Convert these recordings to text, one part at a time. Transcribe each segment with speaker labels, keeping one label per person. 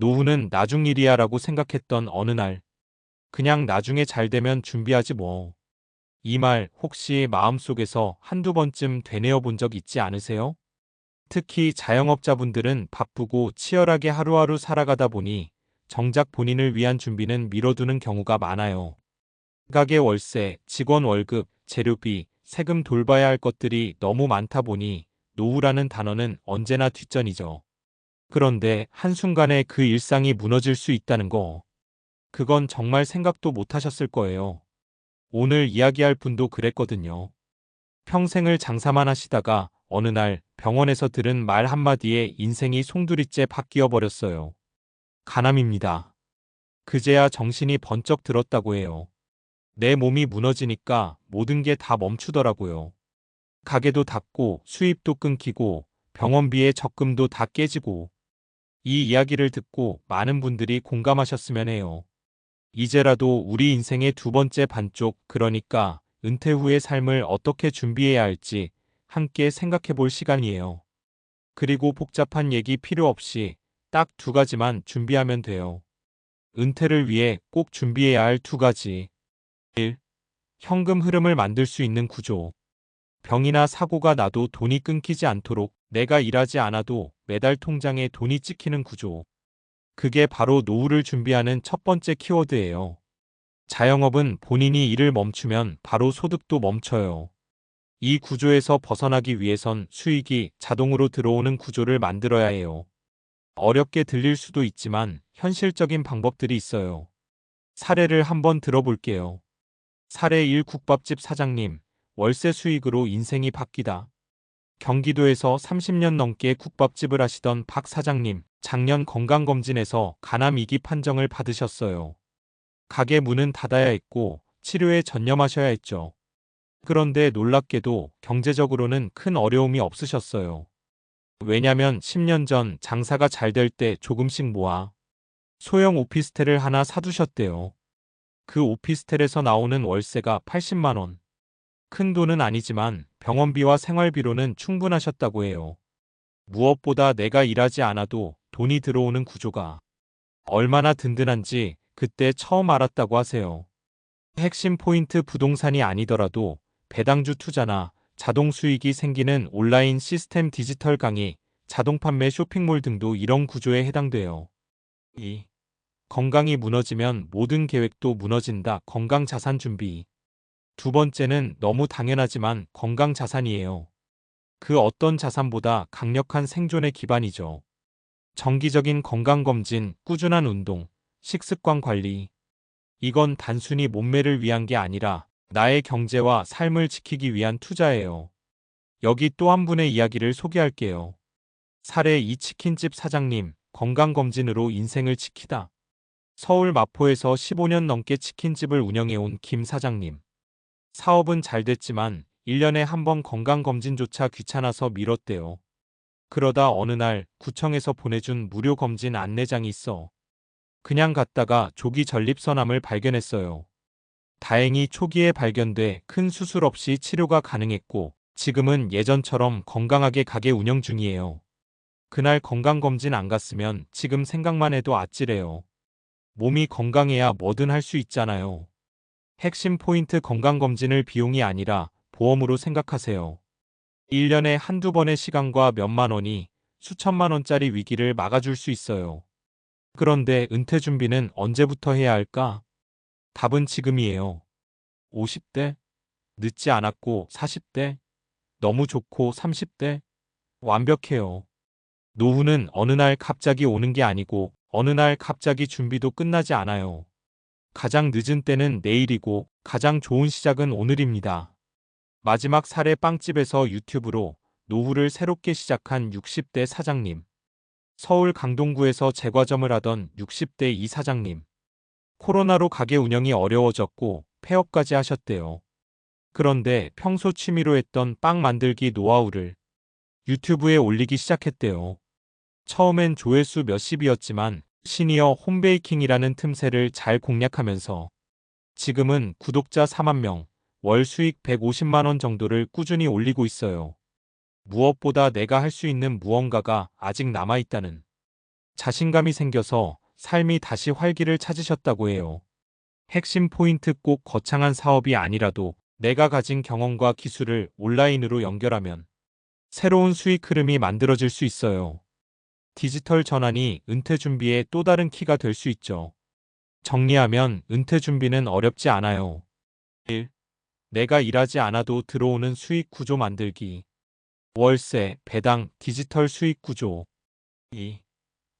Speaker 1: 노후는 나중 일이야 라고 생각했던 어느 날, 그냥 나중에 잘 되면 준비하지 뭐. 이 말 혹시 마음속에서 한두 번쯤 되뇌어 본 적 있지 않으세요? 특히 자영업자분들은 바쁘고 치열하게 하루하루 살아가다 보니 정작 본인을 위한 준비는 미뤄두는 경우가 많아요. 가게 월세, 직원 월급, 재료비, 세금 돌봐야 할 것들이 너무 많다 보니 노후라는 단어는 언제나 뒷전이죠. 그런데 한순간에 그 일상이 무너질 수 있다는 거, 그건 정말 생각도 못 하셨을 거예요. 오늘 이야기할 분도 그랬거든요. 평생을 장사만 하시다가 어느 날 병원에서 들은 말 한마디에 인생이 송두리째 바뀌어 버렸어요. 간암입니다. 그제야 정신이 번쩍 들었다고 해요. 내 몸이 무너지니까 모든 게 다 멈추더라고요. 가게도 닫고 수입도 끊기고 병원비에 적금도 다 깨지고. 이 이야기를 듣고 많은 분들이 공감하셨으면 해요. 이제라도 우리 인생의 두 번째 반쪽, 그러니까 은퇴 후의 삶을 어떻게 준비해야 할지 함께 생각해 볼 시간이에요. 그리고 복잡한 얘기 필요 없이 딱 두 가지만 준비하면 돼요. 은퇴를 위해 꼭 준비해야 할 두 가지. 1. 현금 흐름을 만들 수 있는 구조. 병이나 사고가 나도 돈이 끊기지 않도록 내가 일하지 않아도 매달 통장에 돈이 찍히는 구조. 그게 바로 노후를 준비하는 첫 번째 키워드예요. 자영업은 본인이 일을 멈추면 바로 소득도 멈춰요. 이 구조에서 벗어나기 위해선 수익이 자동으로 들어오는 구조를 만들어야 해요. 어렵게 들릴 수도 있지만 현실적인 방법들이 있어요. 사례를 한번 들어볼게요. 사례 1. 국밥집 사장님, 월세 수익으로 인생이 바뀌다. 경기도에서 30년 넘게 국밥집을 하시던 박 사장님, 작년 건강검진에서 간암 2기 판정을 받으셨어요. 가게 문은 닫아야 했고 치료에 전념하셔야 했죠. 그런데 놀랍게도 경제적으로는 큰 어려움이 없으셨어요. 왜냐면 10년 전 장사가 잘 될 때 조금씩 모아 소형 오피스텔을 하나 사두셨대요. 그 오피스텔에서 나오는 월세가 80만 원. 큰 돈은 아니지만 병원비와 생활비로는 충분하셨다고 해요. 무엇보다 내가 일하지 않아도 돈이 들어오는 구조가 얼마나 든든한지 그때 처음 알았다고 하세요. 핵심 포인트 부동산이 아니더라도 배당주 투자나 자동 수익이 생기는 온라인 시스템, 디지털 강의, 자동 판매, 쇼핑몰 등도 이런 구조에 해당돼요. 2. 건강이 무너지면 모든 계획도 무너진다. 건강 자산 준비. 두 번째는 너무 당연하지만 건강 자산이에요. 그 어떤 자산보다 강력한 생존의 기반이죠. 정기적인 건강검진, 꾸준한 운동, 식습관 관리. 이건 단순히 몸매를 위한 게 아니라 나의 경제와 삶을 지키기 위한 투자예요. 여기 또 한 분의 이야기를 소개할게요. 사례 2. 치킨집 사장님, 건강검진으로 인생을 지키다. 서울 마포에서 15년 넘게 치킨집을 운영해온 김 사장님. 사업은 잘 됐지만 1년에 한 번 건강검진조차 귀찮아서 미뤘대요. 그러다 어느 날 구청에서 보내준 무료 검진 안내장이 있어. 그냥 갔다가 조기 전립선암을 발견했어요. 다행히 초기에 발견돼 큰 수술 없이 치료가 가능했고 지금은 예전처럼 건강하게 가게 운영 중이에요. 그날 건강검진 안 갔으면 지금 생각만 해도 아찔해요. 몸이 건강해야 뭐든 할 수 있잖아요. 핵심 포인트, 건강검진을 비용이 아니라 보험으로 생각하세요. 1년에 한두 번의 시간과 몇만 원이 수천만 원짜리 위기를 막아줄 수 있어요. 그런데 은퇴 준비는 언제부터 해야 할까? 답은 지금이에요. 50대? 늦지 않았고 40대? 너무 좋고 30대? 완벽해요. 노후는 어느 날 갑자기 오는 게 아니고 어느 날 갑자기 준비도 끝나지 않아요. 가장 늦은 때는 내일이고 가장 좋은 시작은 오늘입니다. 마지막 사례, 빵집에서 유튜브로 노후를 새롭게 시작한 60대 사장님. 서울 강동구에서 제과점을 하던 60대 이 사장님. 코로나로 가게 운영이 어려워졌고 폐업까지 하셨대요. 그런데 평소 취미로 했던 빵 만들기 노하우를 유튜브에 올리기 시작했대요. 처음엔 조회수 몇십이었지만 시니어 홈베이킹이라는 틈새를 잘 공략하면서 지금은 구독자 4만 명, 월 수익 150만 원 정도를 꾸준히 올리고 있어요. 무엇보다 내가 할 수 있는 무언가가 아직 남아있다는 자신감이 생겨서 삶이 다시 활기를 찾으셨다고 해요. 핵심 포인트 꼭 거창한 사업이 아니라도 내가 가진 경험과 기술을 온라인으로 연결하면 새로운 수익 흐름이 만들어질 수 있어요. 디지털 전환이 은퇴 준비의 또 다른 키가 될 수 있죠. 정리하면 은퇴 준비는 어렵지 않아요. 1. 내가 일하지 않아도 들어오는 수익 구조 만들기. 월세, 배당, 디지털 수익 구조. 2.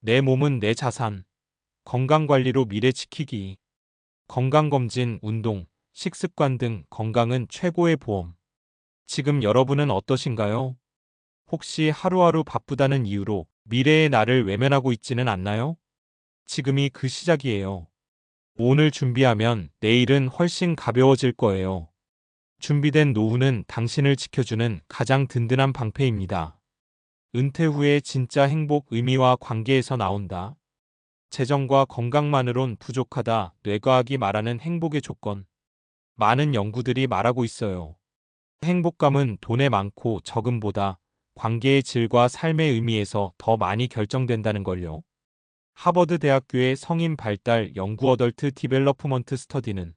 Speaker 1: 내 몸은 내 자산. 건강관리로 미래 지키기. 건강검진, 운동, 식습관 등 건강은 최고의 보험. 지금 여러분은 어떠신가요? 혹시 하루하루 바쁘다는 이유로 미래의 나를 외면하고 있지는 않나요? 지금이 그 시작이에요. 오늘 준비하면 내일은 훨씬 가벼워질 거예요. 준비된 노후는 당신을 지켜주는 가장 든든한 방패입니다. 은퇴 후의 진짜 행복 의미와 관계에서 나온다. 재정과 건강만으론 부족하다. 뇌과학이 말하는 행복의 조건. 많은 연구들이 말하고 있어요. 행복감은 돈의 많고 적음보다 관계의 질과 삶의 의미에서 더 많이 결정된다는 걸요. 하버드 대학교의 성인 발달 연구 어덜트 디벨로프먼트 스터디는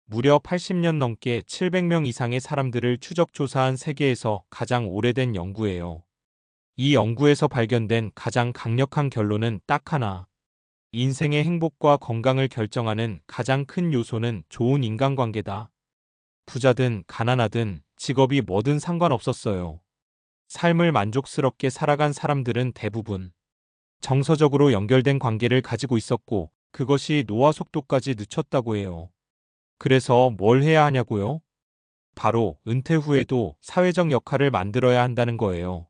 Speaker 1: 무려 80년 넘게 700명 이상의 사람들을 추적 조사한 세계에서 가장 오래된 연구예요. 이 연구에서 발견된 가장 강력한 결론은 딱 하나. 인생의 행복과 건강을 결정하는 가장 큰 요소는 좋은 인간관계다. 부자든 가난하든 직업이 뭐든 상관없었어요. 삶을 만족스럽게 살아간 사람들은 대부분 정서적으로 연결된 관계를 가지고 있었고 그것이 노화 속도까지 늦췄다고 해요. 그래서 뭘 해야 하냐고요? 바로 은퇴 후에도 사회적 역할을 만들어야 한다는 거예요.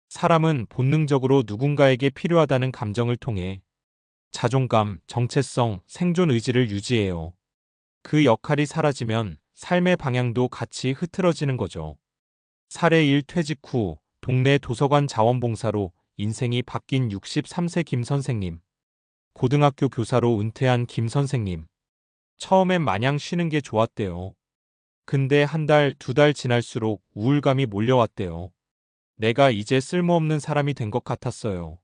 Speaker 1: 사람은 본능적으로 누군가에게 필요하다는 감정을 통해 자존감, 정체성, 생존 의지를 유지해요. 그 역할이 사라지면 삶의 방향도 같이 흐트러지는 거죠. 사례 1 퇴직 후 동네 도서관 자원봉사로 인생이 바뀐 63세 김 선생님. 고등학교 교사로 은퇴한 김 선생님. 처음엔 마냥 쉬는 게 좋았대요. 근데 한 달, 두 달 지날수록 우울감이 몰려왔대요. 내가 이제 쓸모없는 사람이 된 것 같았어요.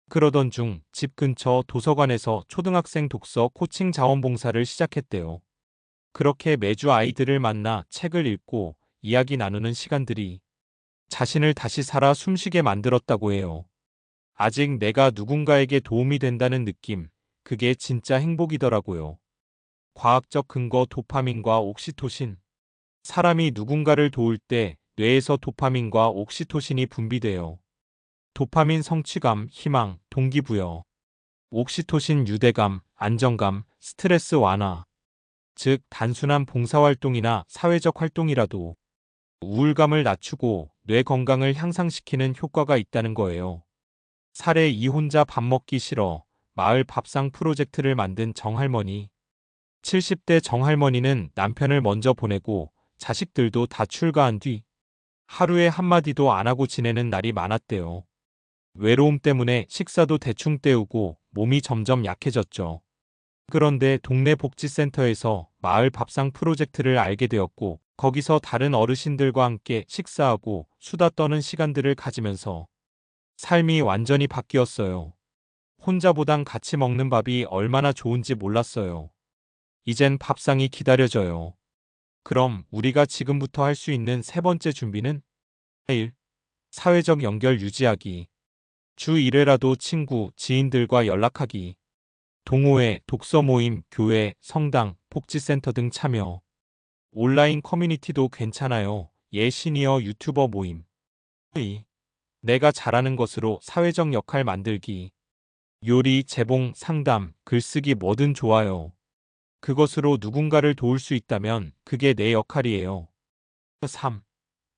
Speaker 1: 그러던 중 집 근처 도서관에서 초등학생 독서 코칭 자원봉사를 시작했대요. 그렇게 매주 아이들을 만나 책을 읽고 이야기 나누는 시간들이 자신을 다시 살아 숨쉬게 만들었다고 해요. 아직 내가 누군가에게 도움이 된다는 느낌, 그게 진짜 행복이더라고요. 과학적 근거 도파민과 옥시토신. 사람이 누군가를 도울 때 뇌에서 도파민과 옥시토신이 분비돼요. 도파민 성취감, 희망, 동기부여. 옥시토신 유대감, 안정감, 스트레스 완화. 즉, 단순한 봉사활동이나 사회적 활동이라도 우울감을 낮추고 뇌 건강을 향상시키는 효과가 있다는 거예요. 사례 2 혼자 밥 먹기 싫어 마을 밥상 프로젝트를 만든 정할머니. 70대 정할머니는 남편을 먼저 보내고 자식들도 다 출가한 뒤 하루에 한마디도 안 하고 지내는 날이 많았대요. 외로움 때문에 식사도 대충 때우고 몸이 점점 약해졌죠. 그런데 동네 복지센터에서 마을 밥상 프로젝트를 알게 되었고 거기서 다른 어르신들과 함께 식사하고 수다 떠는 시간들을 가지면서 삶이 완전히 바뀌었어요. 혼자보단 같이 먹는 밥이 얼마나 좋은지 몰랐어요. 이젠 밥상이 기다려져요. 그럼 우리가 지금부터 할 수 있는 세 번째 준비는 1. 사회적 연결 유지하기. 주 1회라도 친구, 지인들과 연락하기. 동호회, 독서 모임, 교회, 성당, 복지센터 등 참여. 온라인 커뮤니티도 괜찮아요. 시니어 유튜버 모임. 2. 내가 잘하는 것으로 사회적 역할 만들기. 요리, 재봉, 상담, 글쓰기 뭐든 좋아요. 그것으로 누군가를 도울 수 있다면 그게 내 역할이에요. 3.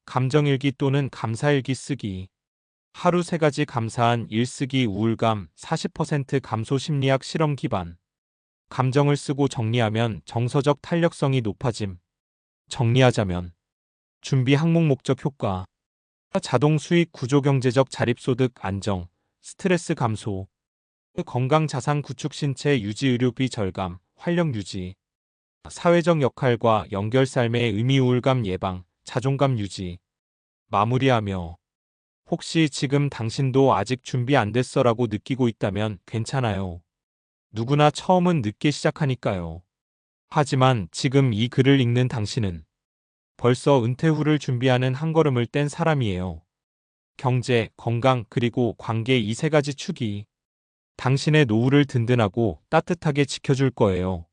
Speaker 1: 감정일기 또는 감사일기 쓰기. 하루 3가지 감사한 일 쓰기. 우울감 40% 감소 심리학 실험 기반. 감정을 쓰고 정리하면 정서적 탄력성이 높아짐. 정리하자면 준비 항목 목적 효과. 자동 수익 구조 경제적 자립소득 안정, 스트레스 감소. 건강 자산 구축 신체 유지 의료비 절감, 활력 유지. 사회적 역할과 연결 삶의 의미 우울감 예방, 자존감 유지. 마무리하며 혹시 지금 당신도 아직 준비 안 됐어라고 느끼고 있다면 괜찮아요. 누구나 처음은 늦게 시작하니까요. 하지만 지금 이 글을 읽는 당신은 벌써 은퇴 후를 준비하는 한 걸음을 뗀 사람이에요. 경제, 건강, 그리고 관계 이 세 가지 축이 당신의 노후를 든든하고 따뜻하게 지켜줄 거예요.